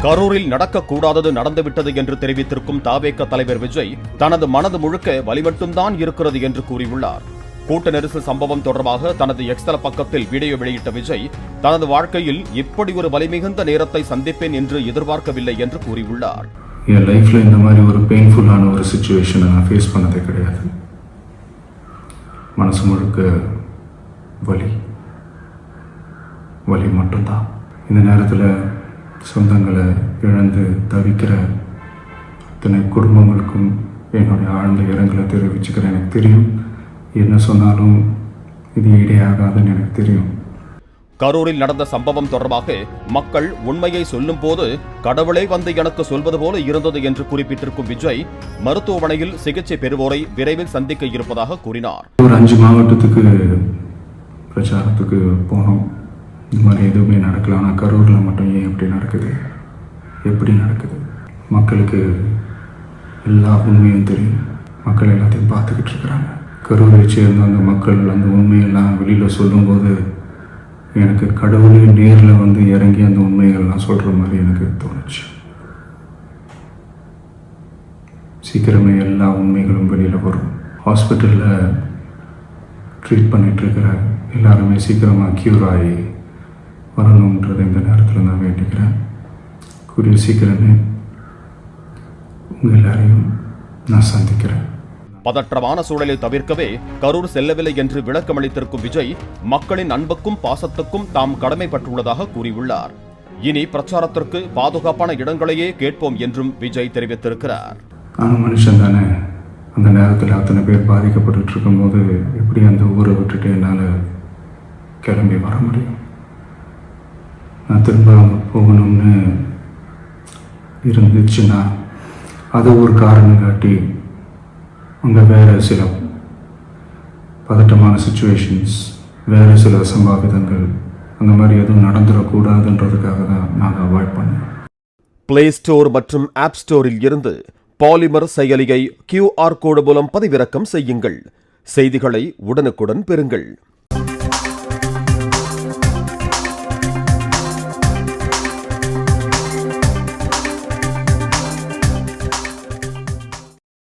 கரூரில் நடக்கக்கூடாதது நடந்துவிட்டது என்று தெரிவித்திருக்கும் தாவேக தலைவர் விஜய் தனது மனது முழுக்க வலி மட்டும்தான் இருக்கிறது என்று கூறியுள்ளார். கூட்ட நெரிசல் சம்பவம் தொடர்பாக தனது எக்ஸ்தல பக்கத்தில் வீடியோ வெளியிட்ட விஜய் தனது வாழ்க்கையில் இப்படி ஒரு வலிமிகுந்த நேரத்தை சந்திப்பேன் என்று எதிர்பார்க்கவில்லை என்று கூறியுள்ளார். என் லைஃப்ல இந்த மாதிரி ஒரு பெயின்ஃபுல்லான ஒரு சிச்சுவேஷனை நான் ஃபேஸ் பண்ணதே கிடையாது. மனசு முழுக்க வலி மட்டும்தான். இந்த நேரத்தில் சொந்தங்களை இழந்து தவிக்கிற அத்தனை குடும்பங்களுக்கும் என்னுடைய ஆழ்ந்த இரங்கலை தெரிவிச்சுக்கிறேன். எனக்கு தெரியும், என்ன சொன்னாலும் இது ஈடேயாகாதுன்னு எனக்கு தெரியும். கரூரில் நடந்த சம்பவம் தொடர்பாக மக்கள் உண்மையை சொல்லும் போது கடவுளே வந்து எனக்கு சொல்வது போல இருந்தது என்று குறிப்பிட்டிருக்கும் விஜய் மருத்துவமனையில் சிகிச்சை பெறுவோரை விரைவில் சந்திக்க இருப்பதாக கூறினார். ஒரு 5 மாவட்டத்துக்கு பிரச்சாரத்துக்கு போனோம். இந்த மாதிரி எதுவுமே நடக்கல. ஆனால் கரூரில் மட்டும் ஏன் எப்படி நடக்குது? மக்களுக்கு எல்லா உண்மையும் தெரியும். மக்கள் எல்லாத்தையும் பார்த்துக்கிட்டு இருக்கிறாங்க. கரூரை சேர்ந்த அந்த மக்கள் அந்த உண்மையெல்லாம் வெளியில் சொல்லும்போது எனக்கு கடவுளே நேரில் வந்து இறங்கி அந்த உண்மைகள்லாம் சொல்கிற மாதிரி எனக்கு தோணுச்சு. சீக்கிரமே எல்லா உண்மைகளும் வெளியில் வரும். ஹாஸ்பிட்டலில் ட்ரீட் பண்ணிகிட்ருக்கிற எல்லாருமே சீக்கிரமாக க்யூர் ஆகி வரணுன்றதை இந்த நேரத்தில் நான் வேண்டிக்கிறேன். கூடிய சீக்கிரமே உங்கள் எல்லாரையும் நான் சந்திக்கிறேன். பதற்றமான சூழலை தவிர்க்கவே கரூர் செல்லவில்லை என்று விளக்கமளித்திருக்கும் விஜய் மக்களின் அன்புக்கும் பாசத்துக்கும் தாம் கடமைப்பட்டுள்ளதாக கூறியுள்ளார். இனி பிரச்சாரத்திற்கு பாதுகாப்பான இடங்களையே கேட்போம் என்றும் விஜய் தெரிவித்திருக்கிறார். நானும் மனுஷன் தானே. அந்த நேரத்தில் அத்தனை பேர் பாதிக்கப்பட்டு இருக்கும்போது எப்படி அந்த ஊரை விட்டுட்டு என்னால் கிளம்பி வர முடியும்? நான் திரும்ப அங்கே போகணும்னு இருந்துச்சுன்னா அதை ஒரு காரணம் காட்டி அங்கே வேறு சில பதட்டமான சிச்சுவேஷன்ஸ், வேறு சில சம்பாவிதங்கள் அந்த மாதிரி எதுவும் நடந்துடக்கூடாதுன்றதுக்காக தான் நாங்கள் அவாய்ட் பண்ணோம். பிளே ஸ்டோர் மற்றும் ஆப் ஸ்டோரில் இருந்து பாலிமர் செயலியை QR கோடு மூலம் பதிவிறக்கம் செய்யுங்கள். செய்திகளை உடனுக்குடன் பெறுங்கள்.